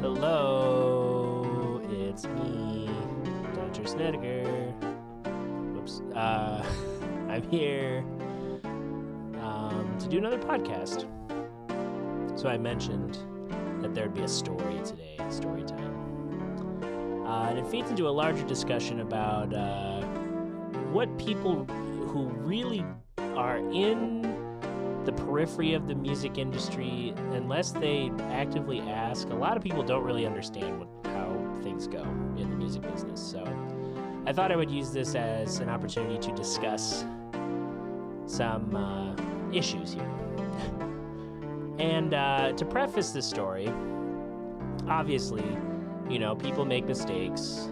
Hello, it's me, Dr. Snedeker. Whoops. I'm here to do another podcast. So I mentioned that there'd be a story today, story time. And it feeds into a larger discussion about what people who really are in the periphery of the music industry, unless they actively ask, a lot of people don't really understand how things go in the music business. So I thought I would use this as an opportunity to discuss some issues here. And to preface this story, obviously, people make mistakes.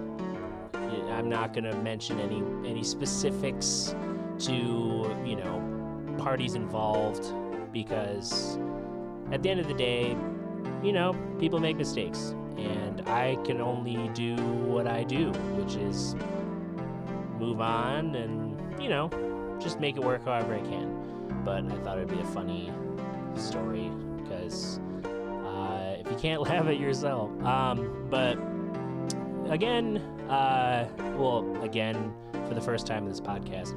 I'm not going to mention any specifics to, parties involved, because at the end of the day, people make mistakes, and I can only do what I do, which is move on and, just make it work however I can. But I thought it'd be a funny story, because if you can't laugh at yourself. But again, for the first time in this podcast,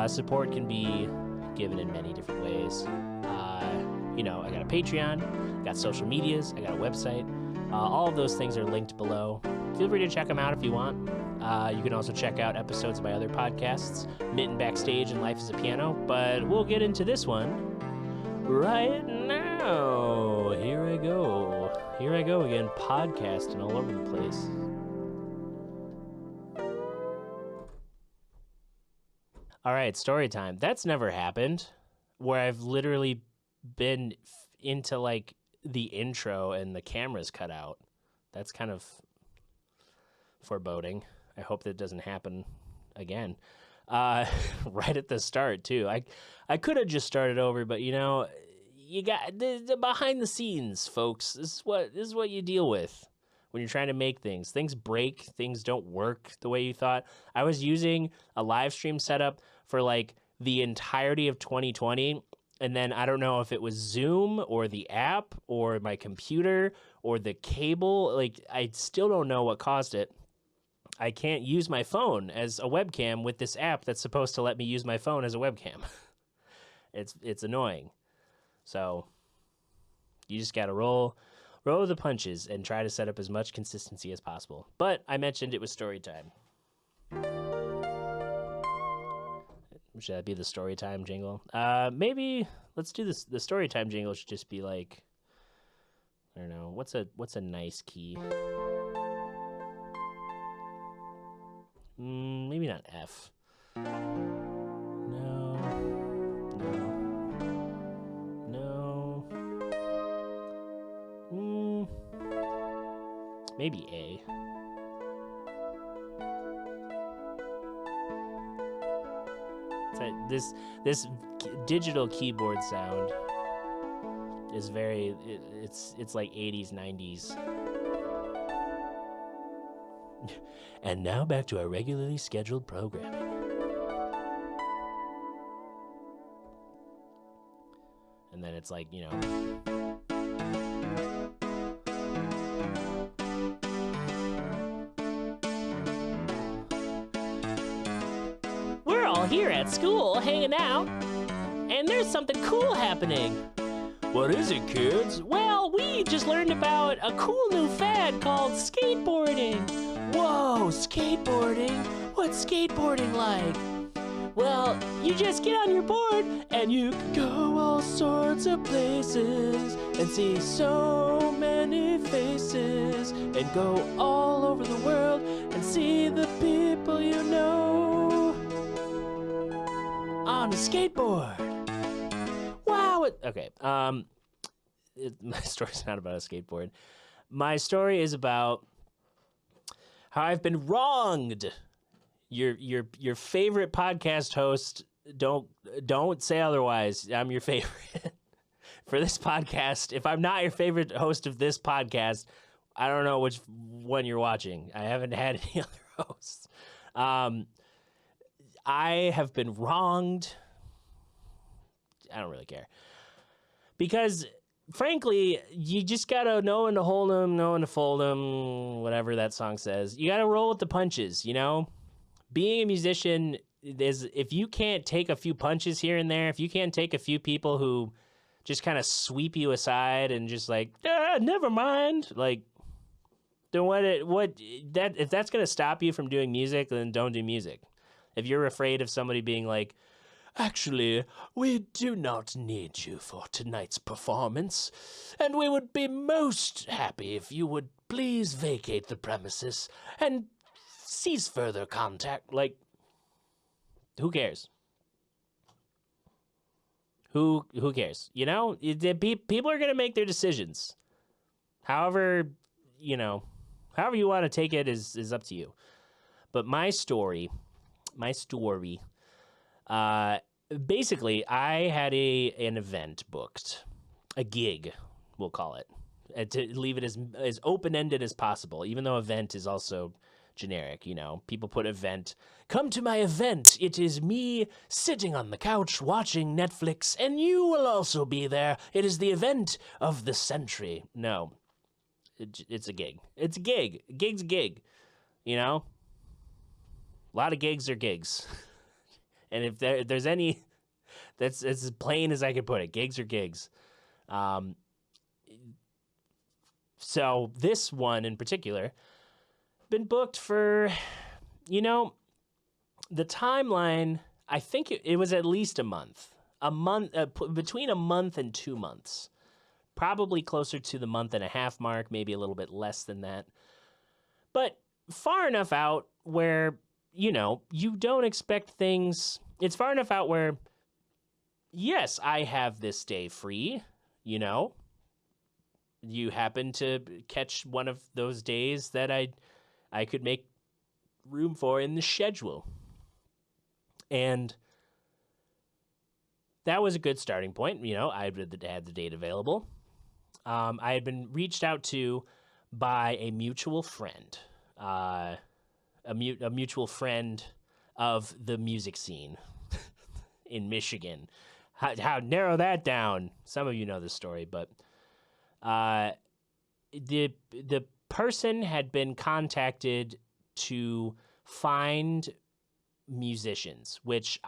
support can be given in many different ways. I got a Patreon, I got social medias, I got a website. All of those things are linked below. Feel free to check them out if you want. You can also check out episodes of my other podcasts, Mitten Backstage and Life is a Piano, but we'll get into this one right now. Here I go again, podcasting all over the place. All right, story time. That's never happened, where I've literally been into like the intro and the camera's cut out. That's kind of foreboding. I hope that doesn't happen again. Right at the start too. I could have just started over, but you got the behind the scenes, folks. This is what you deal with when you're trying to make things. Things break, things don't work the way you thought. I was using a live stream setup for like the entirety of 2020, and then I don't know if it was Zoom or the app or my computer or the cable. Like, I still don't know what caused it. I can't use my phone as a webcam with this app that's supposed to let me use my phone as a webcam. It's annoying. So you just gotta roll the punches and try to set up as much consistency as possible. But I mentioned it was story time. Should that be the story time jingle? Maybe let's do this. The story time jingle should just be like, I don't know, what's a nice key? Maybe not F. No. Maybe A. This digital keyboard sound is very, it's like 80s, 90s. And now back to our regularly scheduled programming. And then it's like, we're all here at school hanging out, and there's something cool happening. What is it, kids? Well, we just learned about a cool new fad called skateboarding. Whoa, skateboarding? What's skateboarding like? Well, you just get on your board and you can go all sorts of places and see so many faces and go all over the world and see the people you know on a skateboard. Wow. Okay. My story's not about a skateboard. My story is about how I've been wronged. Your favorite podcast host, don't say otherwise. I'm your favorite for this podcast. If I'm not your favorite host of this podcast, I don't know which one you're watching. I haven't had any other hosts. I have been wronged. I don't really care, because frankly, you just gotta know when to hold them, know when to fold them, whatever that song says. You gotta roll with the punches, you know? Being a musician is, if you can't take a few punches here and there, if you can't take a few people who just kind of sweep you aside and just like, never mind, like, then if that's gonna stop you from doing music, then don't do music. If you're afraid of somebody being like, actually, we do not need you for tonight's performance, and we would be most happy if you would please vacate the premises and cease further contact. Like, who cares? Who cares? You know, people are gonna make their decisions. However, you know, however you want to take it is up to you. But my story, basically, I had an event booked, a gig, we'll call it, and to leave it as open-ended as possible, even though event is also generic, you know. People put event, come to my event. It is me sitting on the couch watching Netflix, and you will also be there. It is the event of the century. No, it's a gig. It's a gig. A gig's a gig, you know. A lot of gigs are gigs. And if there's any, that's as plain as I could put it. Gigs are gigs. So this one in particular, been booked for, you know, the timeline, I think it was at least a month, between a month and 2 months, probably closer to the month and a half mark, maybe a little bit less than that, but far enough out where, you know, you don't expect things. It's far enough out where, yes, I have this day free, you know, you happen to catch one of those days that I could make room for in the schedule. And that was a good starting point. You know, I had the date available. I had been reached out to by a mutual friend, a mutual friend of the music scene in Michigan. How narrow that down? Some of you know this story, but the person had been contacted to find musicians, which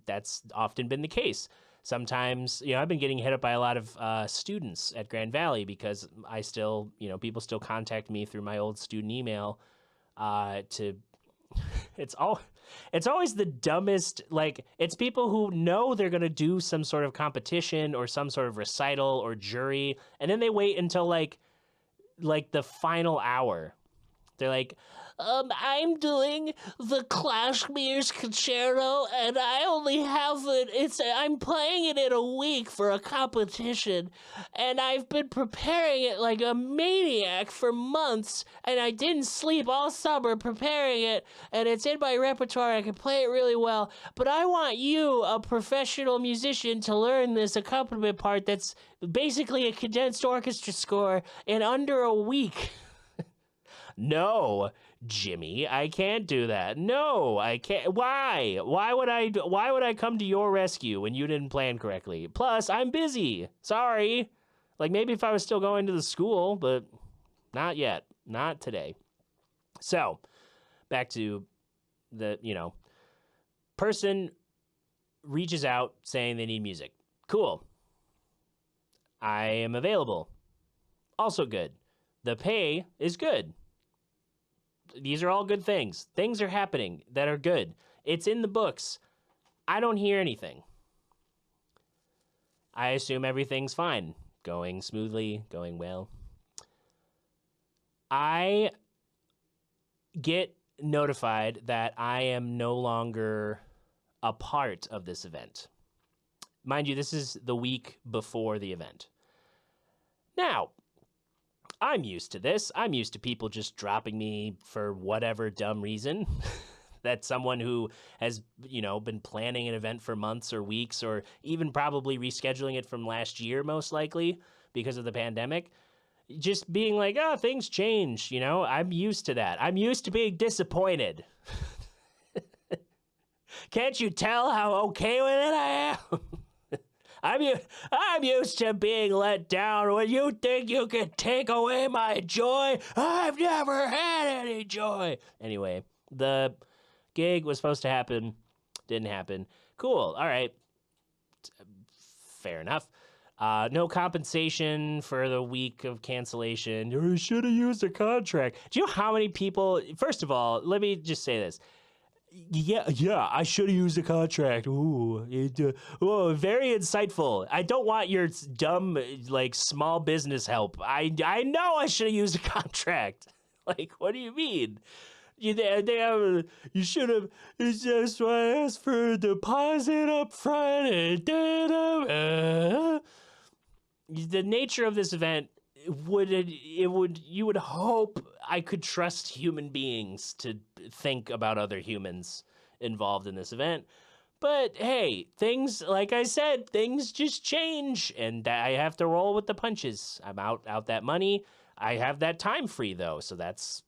that's often been the case. Sometimes, you know, I've been getting hit up by a lot of students at Grand Valley because I still, you know, people still contact me through my old student email it's always the dumbest, like, it's people who know they're going to do some sort of competition or some sort of recital or jury, and then they wait until like the final hour. They're like, I'm doing the Clashmere's Concerto, and I only have it. I'm playing it in a week for a competition, and I've been preparing it like a maniac for months, and I didn't sleep all summer preparing it, and it's in my repertoire. I can play it really well, but I want you, a professional musician, to learn this accompaniment part that's basically a condensed orchestra score in under a week. No, Jimmy, I can't do that. No, I can't. Why? Why would I come to your rescue when you didn't plan correctly? Plus, I'm busy. Sorry. Like, maybe if I was still going to the school, but not yet. Not today. So, back to the, you know, person reaches out saying they need music. Cool. I am available. Also good. The pay is good. These are all good things. Things are happening that are good. It's in the books. I don't hear anything. I assume everything's fine. Going smoothly, going well. I get notified that I am no longer a part of this event. Mind you, this is the week before the event. Now, I'm used to this. I'm used to people just dropping me for whatever dumb reason. That someone who has, you know, been planning an event for months or weeks, or even probably rescheduling it from last year, most likely, because of the pandemic, just being like, oh, things change, you know? I'm used to that. I'm used to being disappointed. Can't you tell how okay with it I am? I'm used to being let down. When you think you can take away my joy, I've never had any joy. Anyway, the gig was supposed to happen, didn't happen. Cool. All right. Fair enough. No compensation for the week of cancellation. You should have used a contract. Do you know how many people? First of all, let me just say this. Yeah, I should have used a contract. Ooh, very insightful. I don't want your dumb, like, small business help. I know I should have used a contract. Like, what do you mean? You should have. It's just why I asked for a deposit up front. The nature of this event you would hope I could trust human beings to think about other humans involved in this event. But hey, things, like I said, things just change, and I have to roll with the punches. I'm out that money. I have that time free though, so that's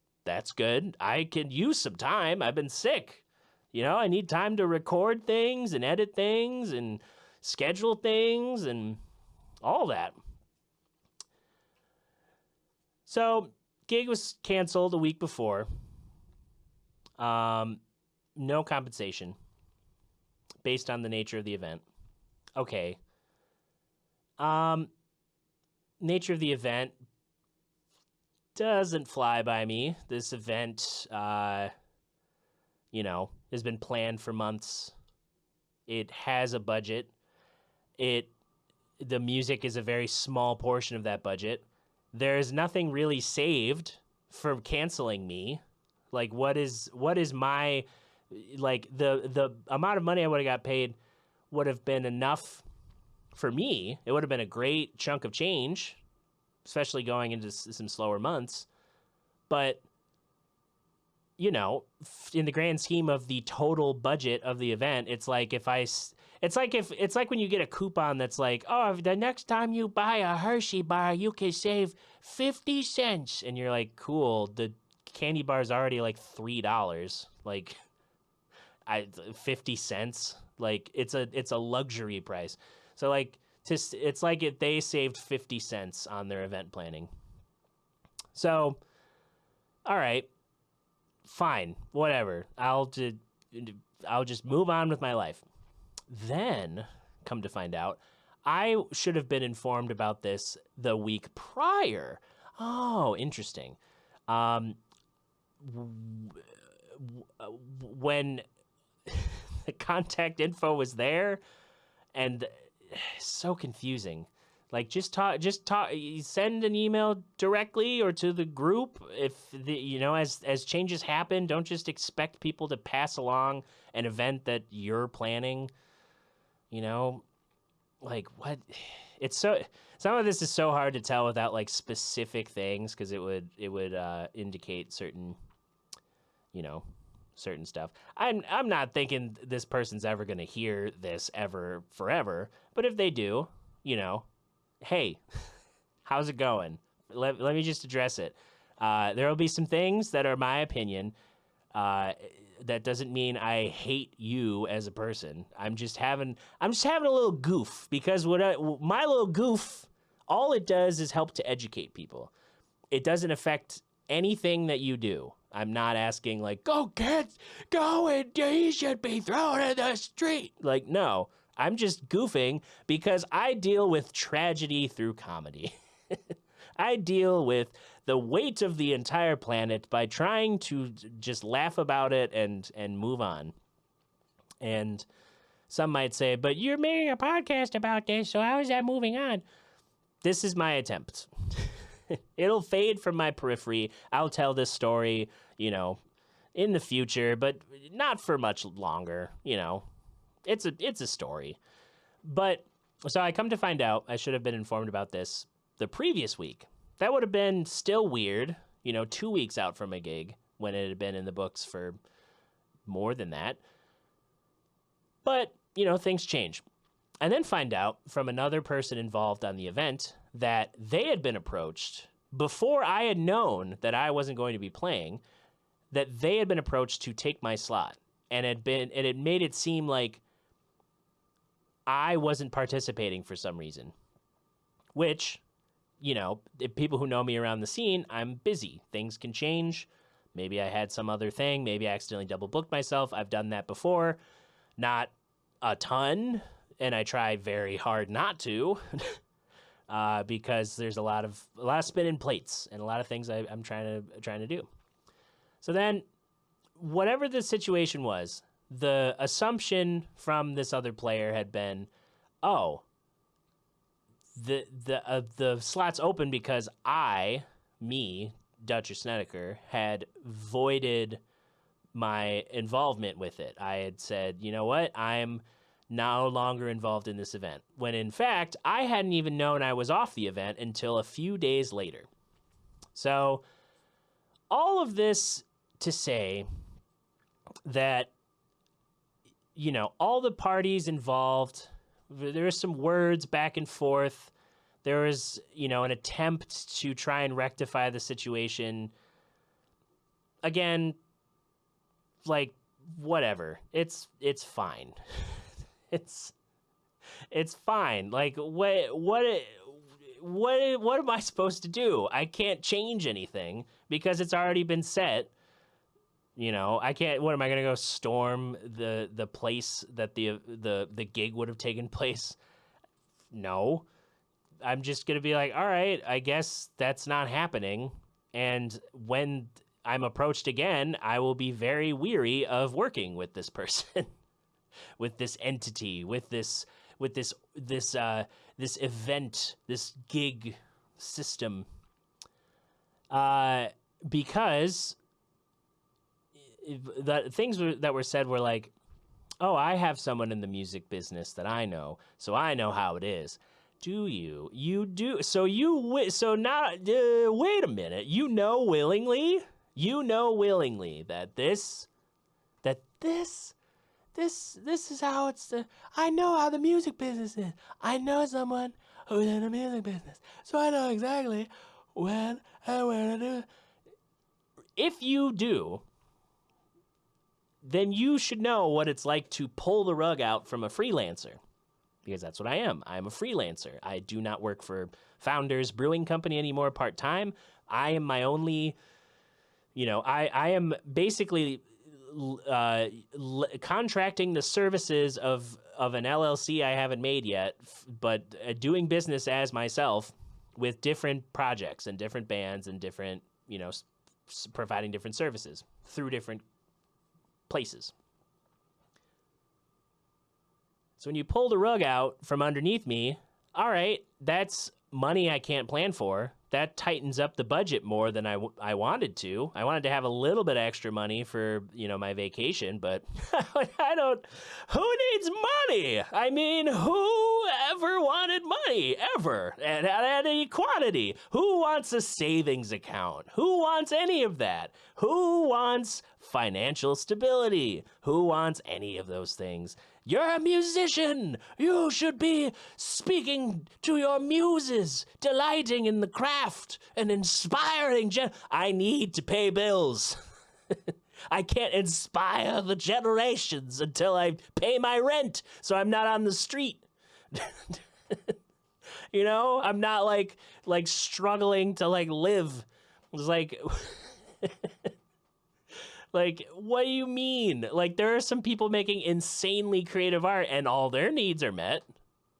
good. I can use some time. I've been sick. I need time to record things and edit things and schedule things and all that. So, gig was canceled a week before. No compensation based on the nature of the event. Okay. Nature of the event doesn't fly by me. This event, has been planned for months. It has a budget. The music is a very small portion of that budget. There's nothing really saved for canceling me. Like, what is my, like, the amount of money I would have got paid would have been enough for me. It would have been a great chunk of change, especially going into some slower months. But, in the grand scheme of the total budget of the event, it's like it's like when you get a coupon that's like, oh, the next time you buy a Hershey bar, you can save 50 cents. And you're like, cool, the candy bar is already like $3. Like, 50 cents. Like, it's a luxury price. So like, it's like they saved 50 cents on their event planning. So, all right, fine, whatever. I'll just move on with my life. Then, come to find out, I should have been informed about this the week prior. Oh, interesting. When the contact info was there, and so confusing. Like, just talk. Send an email directly or to the group. If as changes happen, don't just expect people to pass along an event that you're planning. Like, what? It's some of this is so hard to tell without like specific things, because it would indicate certain stuff. I'm not thinking this person's ever going to hear this ever forever, but if they do, hey, how's it going? Let me just address it. There will be some things that are my opinion. That doesn't mean I hate you as a person. I'm just having a little goof, because my little goof, all it does is help to educate people. It doesn't affect anything that you do. I'm not asking like, go kids, go, and he should be thrown in the street. Like, no, I'm just goofing because I deal with tragedy through comedy. I deal with the weight of the entire planet by trying to just laugh about it and move on. And some might say, but you're making a podcast about this, so how is that moving on? This is my attempt. It'll fade from my periphery. I'll tell this story, in the future, but not for much longer. It's a story. But so I come to find out, I should have been informed about this the previous week. That would have been still weird, 2 weeks out from a gig when it had been in the books for more than that. But, things change. And then find out from another person involved on the event that they had been approached before I had known that I wasn't going to be playing, that they had been approached to take my slot. And it had made it seem like I wasn't participating for some reason, which, if people who know me around the scene, I'm busy. Things can change. Maybe I had some other thing. Maybe I accidentally double booked myself. I've done that before. Not a ton, and I try very hard not to, because there's a lot of spinning plates and a lot of things I'm trying to do. So then, whatever the situation was, the assumption from this other player had been, oh, the slot's open because Dutcher Snedeker, had voided my involvement with it. I had said, you know what, I'm no longer involved in this event. When in fact, I hadn't even known I was off the event until a few days later. So all of this to say that, all the parties involved, there were some words back and forth. There was, an attempt to try and rectify the situation. Again, like, whatever. It's fine. it's fine. Like, what am I supposed to do? I can't change anything because it's already been set. I can't. What am I gonna go storm the place that the gig would have taken place? No. I'm just going to be like, all right, I guess that's not happening. And when I'm approached again, I will be very weary of working with this person, with this entity, with this event, this gig system. Because the things that were said were like, oh, I have someone in the music business that I know, so I know how it is. Do you? You do. So now, wait a minute. You know willingly that this is how it's. I know how the music business is. I know someone who's in the music business, so I know exactly when and where to do it. If you do, then you should know what it's like to pull the rug out from a freelancer. Because that's what I am. I'm a freelancer. I do not work for Founders Brewing Company anymore part-time. I am my only, I am basically contracting the services of an LLC I haven't made yet, but doing business as myself with different projects and different bands and different, providing different services through different places. So when you pull the rug out from underneath me, all right, that's money I can't plan for. That tightens up the budget more than I wanted to. I wanted to have a little bit extra money for, my vacation, but who needs money? I mean, who ever wanted money, ever, at any quantity? Who wants a savings account? Who wants any of that? Who wants financial stability? Who wants any of those things? You're a musician. You should be speaking to your muses, delighting in the craft and inspiring. I need to pay bills. I can't inspire the generations until I pay my rent, so I'm not on the street. I'm not like struggling to live. It's like. Like, what do you mean? Like, there are some people making insanely creative art and all their needs are met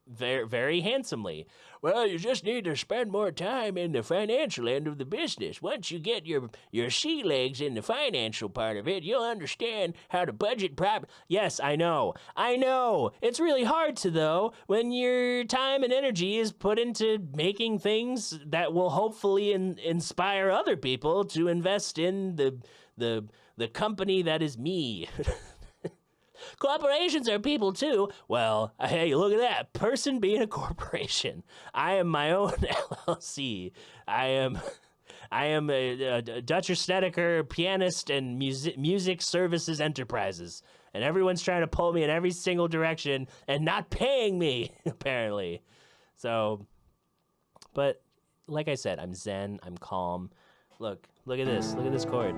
very, very handsomely. Well, you just need to spend more time in the financial end of the business. Once you get your sea legs in the financial part of it, you'll understand how to budget properly. Yes, I know. It's really hard to, though, when your time and energy is put into making things that will hopefully inspire other people to invest in the company that is me. Corporations are people too. Well, hey, look at that. Person being a corporation. I am my own LLC. I am a Dutcher Snedeker pianist and music services enterprises. And everyone's trying to pull me in every single direction and not paying me, apparently. So, but like I said, I'm zen, I'm calm. Look at this. Look at this chord.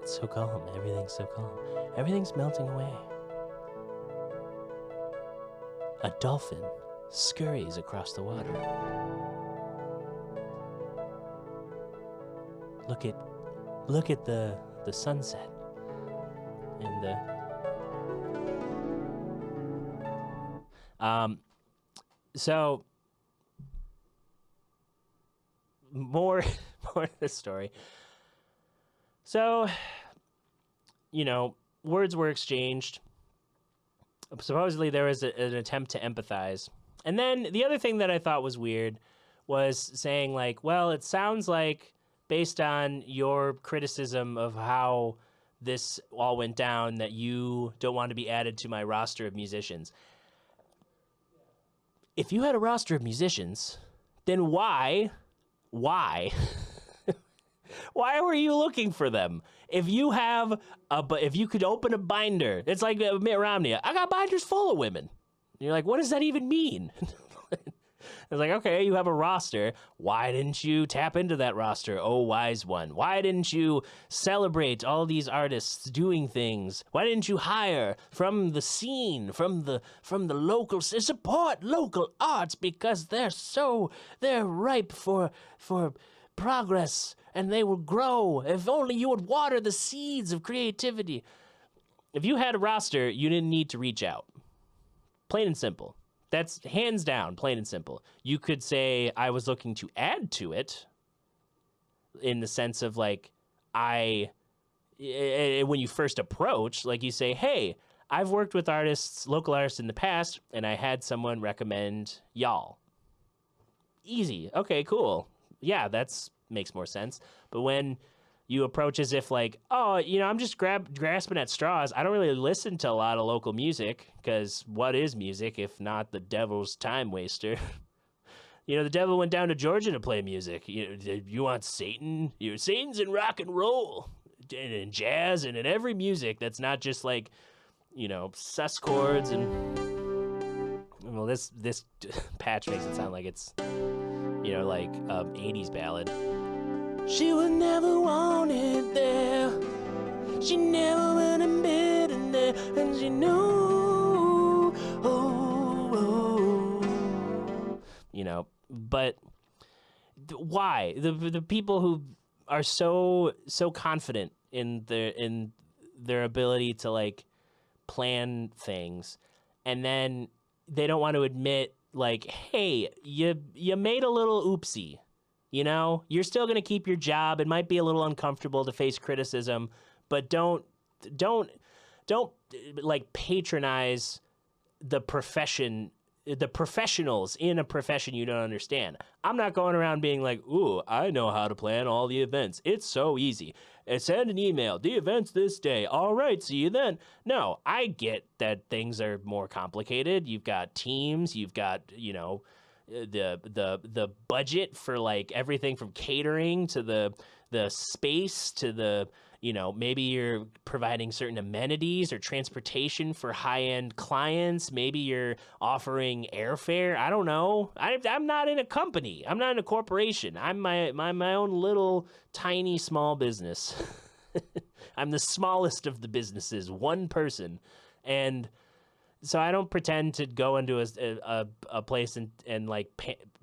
It's so calm. Everything's so calm. Everything's melting away. A dolphin scurries across the water. Look at the sunset and the so more of the story. So, words were exchanged. Supposedly there was an attempt to empathize. And then the other thing that I thought was weird was saying like, well, it sounds like based on your criticism of how this all went down that you don't want to be added to my roster of musicians. If you had a roster of musicians, then why why were you looking for them? If you could open a binder, it's like Mitt Romney. I got binders full of women. And you're like, what does that even mean? It's like, okay, you have a roster. Why didn't you tap into that roster? Oh, wise one. Why didn't you celebrate all these artists doing things? Why didn't you hire from the scene, from the local, support local arts because they're ripe for progress and they will grow. If only you would water the seeds of creativity. If you had a roster, you didn't need to reach out. Plain and simple. That's hands down, plain and simple. You could say I was looking to add to it in the sense of like, when you first approach, like you say, hey, I've worked with local artists in the past, and I had someone recommend y'all. Easy. Okay, cool. Yeah, that's makes more sense. But when you approach as if like, oh, I'm just grasping at straws. I don't really listen to a lot of local music because what is music if not the devil's time waster? The devil went down to Georgia to play music. You want Satan? Satan's in rock and roll and in jazz and in every music that's not just like, sus chords and well, this patch makes it sound like it's like 80s ballad. She was never wanted there. She never went and been there, and she knew. But why the people who are so confident in their ability to like plan things, and then they don't want to admit like, hey, you made a little oopsie. You're still going to keep your job. It might be a little uncomfortable to face criticism, but don't like patronize the professionals in a profession you don't understand. I'm not going around being like, ooh, I know how to plan all the events. It's so easy. Send an email. The event's this day. All right, see you then. No, I get that things are more complicated. You've got teams. You've got, the budget for like everything from catering to the space to the maybe you're providing certain amenities or transportation for high-end clients. Maybe you're offering airfare. I don't know. I'm not in a company. I'm not in a corporation. I'm my own little tiny small business. I'm the smallest of the businesses, one person, and so I don't pretend to go into a place and like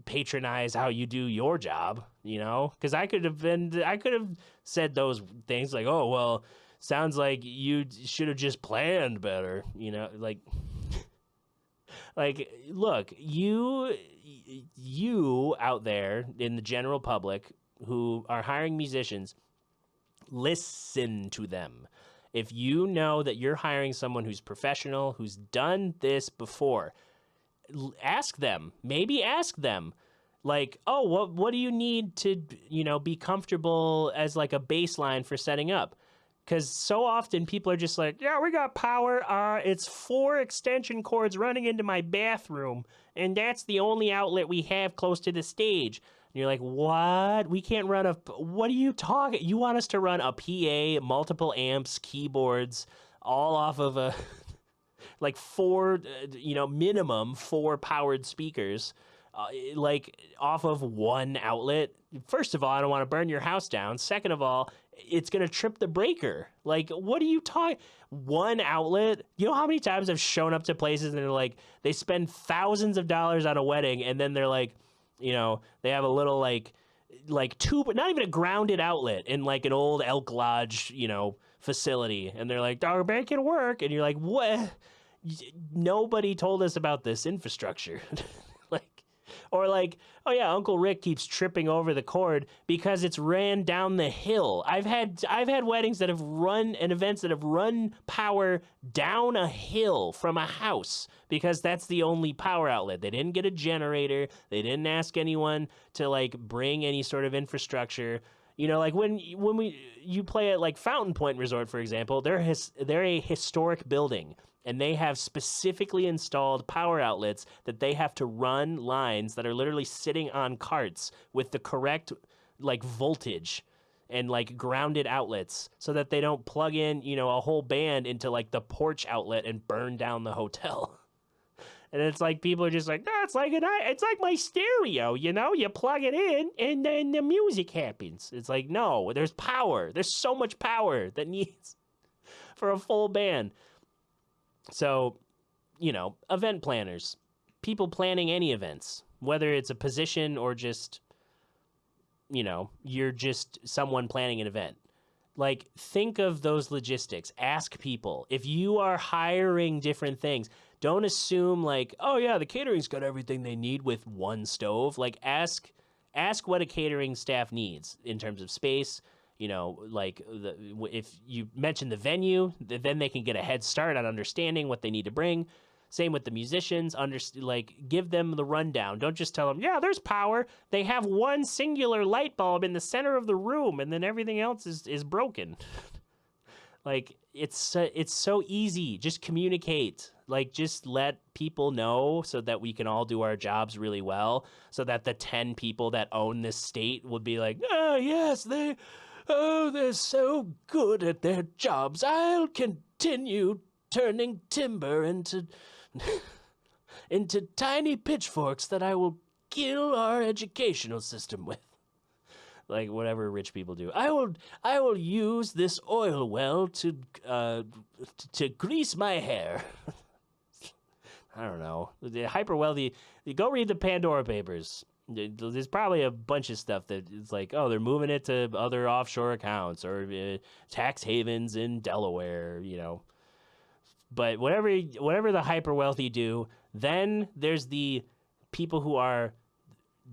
patronize how you do your job, because I could have said those things like, oh, well, sounds like you should have just planned better, like look, you out there in the general public who are hiring musicians, listen to them. If you know that you're hiring someone who's professional, who's done this before, ask them. Maybe ask them, like, oh, what do you need to, be comfortable as like a baseline for setting up? Because so often people are just like, yeah, we got power. It's 4 extension cords running into my bathroom, and that's the only outlet we have close to the stage. And you're like, what? We can't run what are you talking? You want us to run a PA, multiple amps, keyboards, all off of a, like 4, minimum 4 powered speakers, like off of one outlet. First of all, I don't want to burn your house down. Second of all, it's going to trip the breaker. Like, what are you talking? One outlet? You know how many times I've shown up to places and they're like, they spend thousands of dollars on a wedding and then they're like, you know, they have a little like tube, not even a grounded outlet in like an old elk lodge, you know, facility. And they're like, "Dog, make it work." And you're like, what? Nobody told us about this infrastructure. Like, or like, oh yeah, Uncle Rick keeps tripping over the cord because it's ran down the hill. I've had weddings that have run and events that have run power down a hill from a house because that's the only power outlet. They didn't get a generator. They didn't ask anyone to like bring any sort of infrastructure. You know, like when you play at like Fountain Point Resort, for example, they're a historic building. And they have specifically installed power outlets that they have to run lines that are literally sitting on carts with the correct like voltage and like grounded outlets so that they don't plug in, you know, a whole band into like the porch outlet and burn down the hotel. And it's like people are just like, no, it's like my stereo, you know, you plug it in and then the music happens. It's like, no, there's power. There's so much power that needs for a full band. So, you know, event planners, people planning any events, whether it's a position or just, you know, you're just someone planning an event. Like, think of those logistics. Ask people. If you are hiring different things, don't assume like, oh yeah, the catering's got everything they need with one stove. Like, ask what a catering staff needs in terms of space. You know, like if you mention the venue, then they can get a head start on understanding what they need to bring. Same with the musicians. Like, give them the rundown. Don't just tell them, yeah, there's power. They have one singular light bulb in the center of the room, and then everything else is broken. Like, it's so easy. Just communicate. Like, just let people know so that we can all do our jobs really well. So that the 10 people that own this state would be like, oh yes, they're so good at their jobs. I'll continue turning timber into tiny pitchforks that I will kill our educational system with. Like, whatever rich people do. I will use this oil well to grease my hair. I don't know. The Hyperwealthy, go read the Pandora Papers. There's probably a bunch of stuff that it's like, oh, they're moving it to other offshore accounts or tax havens in Delaware, you know. But whatever the hyper wealthy do, then there's the people who are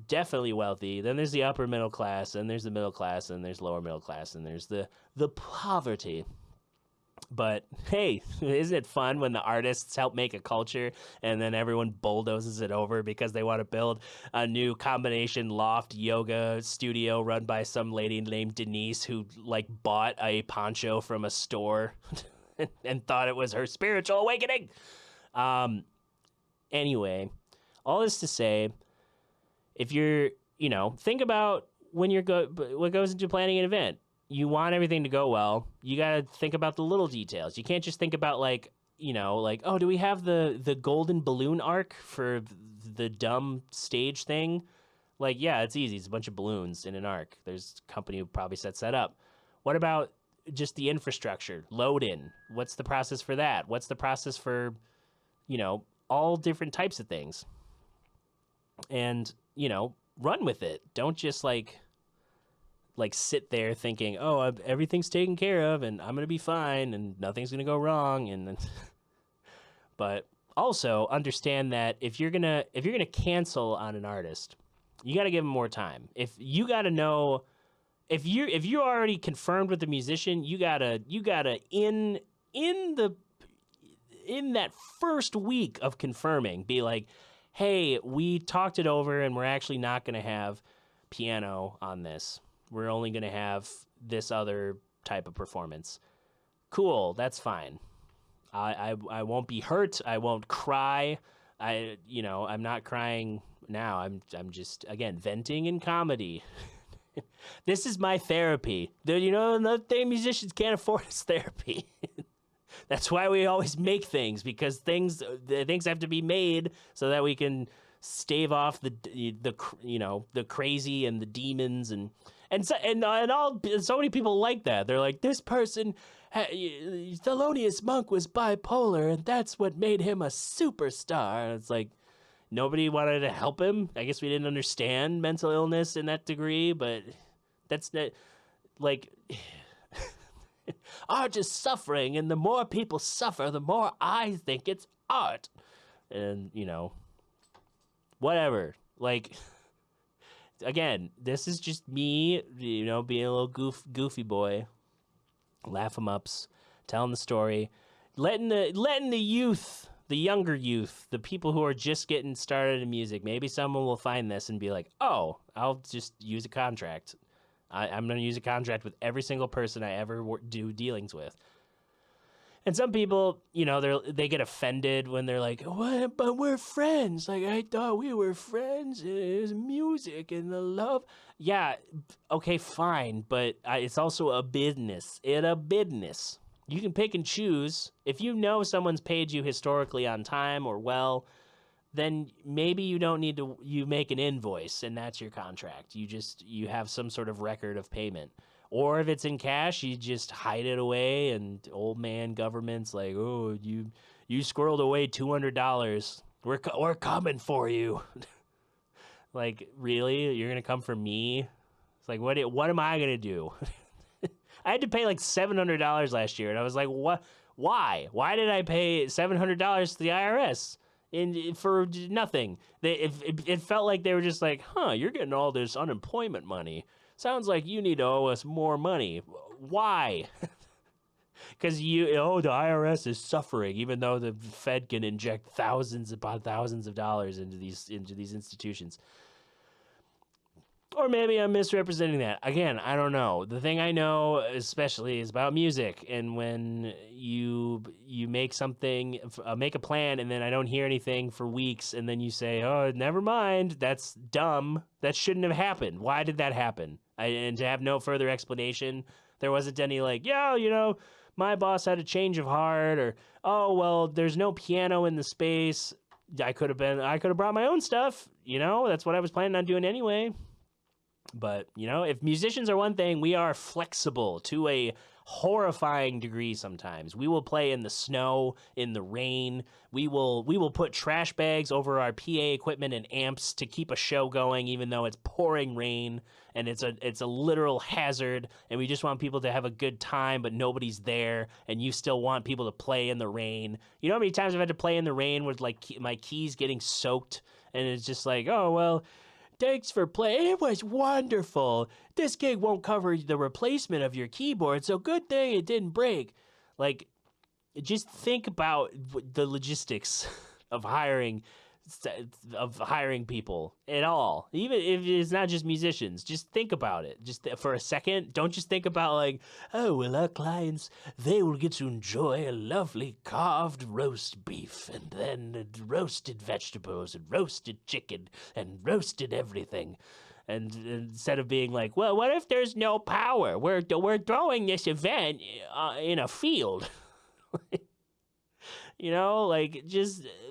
definitely wealthy. Then there's the upper middle class, and there's the middle class, and there's lower middle class, and there's the poverty. But hey, isn't it fun when the artists help make a culture and then everyone bulldozes it over because they want to build a new combination loft yoga studio run by some lady named Denise who like bought a poncho from a store and thought it was her spiritual awakening. Anyway, all this to say, if you're, you know, think about when what goes into planning an event. You want everything to go well. You got to think about the little details. You can't just think about like, you know, like, oh, do we have the golden balloon arc for the dumb stage thing? Like, yeah, it's easy. It's a bunch of balloons in an arc. There's a company who probably sets that up. What about just the infrastructure? Load in. What's the process for that? What's the process for, you know, all different types of things? And, you know, run with it. Don't just like sit there thinking, oh, everything's taken care of and I'm going to be fine and nothing's going to go wrong. And but also understand that if you're going to cancel on an artist, you got to give them more time. If you got to know, if you're already confirmed with the musician, you got to in that first week of confirming, be like, hey, we talked it over and we're actually not going to have piano on this. We're only going to have this other type of performance. Cool, that's fine. I won't be hurt. I won't cry. I'm not crying now. I'm just, again, venting in comedy. This is my therapy. Another thing musicians can't afford is therapy. That's why we always make things, because things have to be made so that we can stave off the the crazy and the demons and so many people like that. They're like, this person, Thelonious Monk was bipolar, and that's what made him a superstar. And it's like, nobody wanted to help him. I guess we didn't understand mental illness in that degree, but that's not like art is suffering, and the more people suffer, the more I think it's art. And whatever. Like, again, this is just me, being a little goofy boy, laugh 'em ups, telling the story, letting the youth, the younger youth, the people who are just getting started in music, maybe someone will find this and be like, oh, I'll just use a contract. I'm going to use a contract with every single person I ever do dealings with. And some people, they get offended when they're like, what? But we're friends. Like, I thought we were friends. It was music and the love. Yeah, okay, fine. But it's also a business. It's a business. You can pick and choose. If you know someone's paid you historically on time or well, then maybe you don't need to, you make an invoice and that's your contract. You have some sort of record of payment. Or if it's in cash, you just hide it away, and old man government's like, oh, you squirreled away $200. We're coming for you. Like, really? You're going to come for me? It's like, what am I going to do? I had to pay like $700 last year, and I was like, what? Why? Why did I pay $700 to the IRS for nothing? It felt like they were just like, you're getting all this unemployment money. Sounds like you need to owe us more money. Why? Because the IRS is suffering, even though the Fed can inject thousands upon thousands of dollars into these institutions. Or maybe I'm misrepresenting that. Again, I don't know. The thing I know especially is about music, and when you make something, make a plan, and then I don't hear anything for weeks, and then you say, oh, never mind, that's dumb. That shouldn't have happened. Why did that happen? And to have no further explanation, there wasn't any like, my boss had a change of heart, or, oh, well, there's no piano in the space. I could have brought my own stuff. That's what I was planning on doing anyway. But, if musicians are one thing, we are flexible to a horrifying degree sometimes. We will play in the snow, in the rain. We will put trash bags over our PA equipment and amps to keep a show going, even though it's pouring rain and it's a literal hazard, and we just want people to have a good time, but nobody's there, and you still want people to play in the rain. You know how many times I've had to play in the rain with like my keys getting soaked, and it's just like, oh, well, thanks for playing. It was wonderful. This gig won't cover the replacement of your keyboard, so good thing it didn't break. Like, just think about the logistics of hiring people at all. Even if it's not just musicians, just think about it. Just for a second, don't just think about like, oh, well, our clients, they will get to enjoy a lovely carved roast beef, and then roasted vegetables, and roasted chicken, and roasted everything. And instead of being like, well, what if there's no power? We're throwing this event in a field.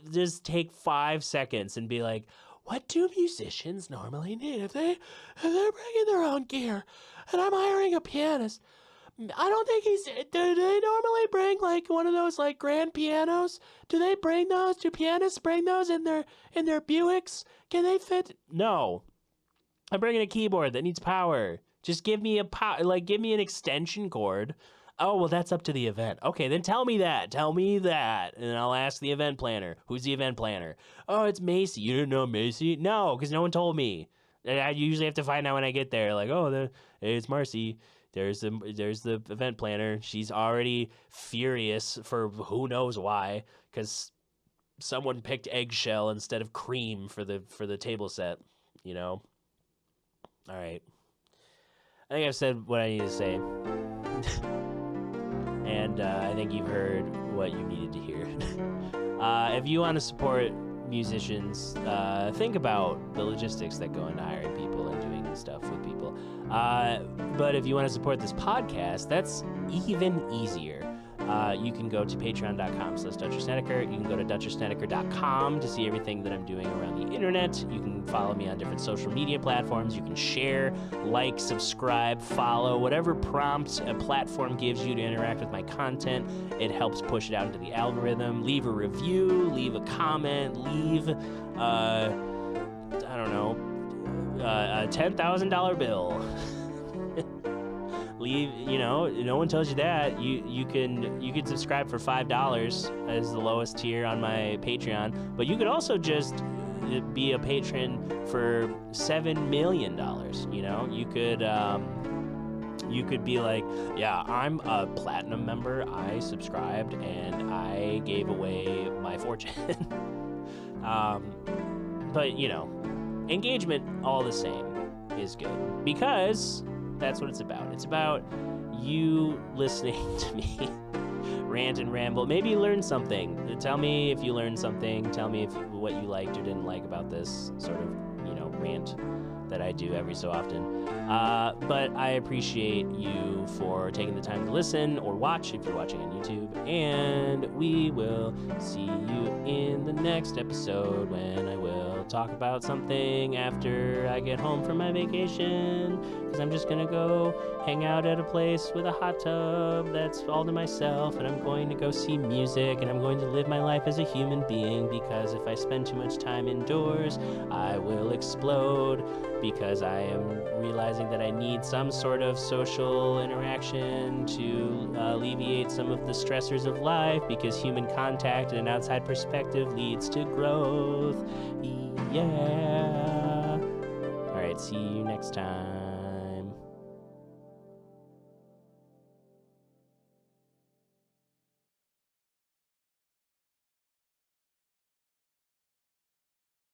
Just take 5 seconds and be like, what do musicians normally need if they're bringing their own gear and I'm hiring a pianist? I don't think do they normally bring like one of those like grand pianos? Do they bring those? Do pianists bring those in their Buicks? Can they fit? No. I'm bringing a keyboard that needs power. Just give me give me an extension cord. Oh, well, that's up to the event. Okay, then tell me that. And I'll ask the event planner. Who's the event planner? Oh, it's Macy. You didn't know Macy? No, because no one told me. And I usually have to find out when I get there. Like, hey, it's Marcy. There's the event planner. She's already furious for who knows why, because someone picked eggshell instead of cream for the table set, All right. I think I've said what I need to say. And I think you've heard what you needed to hear. If you want to support musicians, think about the logistics that go into hiring people and doing stuff with people. But if you want to support this podcast, that's even easier. you can go to patreon.com/Dutcher You can go to DutcherSnedeker.com to see everything that I'm doing around the internet. You can follow me on different social media platforms. You can share, like, subscribe, follow, whatever prompt a platform gives you to interact with my content. It helps push it out into the algorithm. Leave a review, leave a comment, leave, a $10,000 bill. Leave, no one tells you that. You can subscribe for $5 as the lowest tier on my Patreon, but you could also just be a patron for $7 million. You could be like, yeah, I'm a platinum member. I subscribed and I gave away my fortune. But engagement all the same is good, because that's what it's about. It's about you listening to me rant and ramble. Maybe you learned something. Tell me if you learned something. Tell me what you liked or didn't like about this sort of, rant that I do every so often. But I appreciate you for taking the time to listen or watch if you're watching on YouTube. And we will see you in the next episode, when I will talk about something after I get home from my vacation, because I'm just going to go hang out at a place with a hot tub that's all to myself, and I'm going to go see music, and I'm going to live my life as a human being, because if I spend too much time indoors, I will explode, because I am realizing that I need some sort of social interaction to alleviate some of the stressors of life, because human contact and an outside perspective leads to growth. Yeah. All right, see you next time.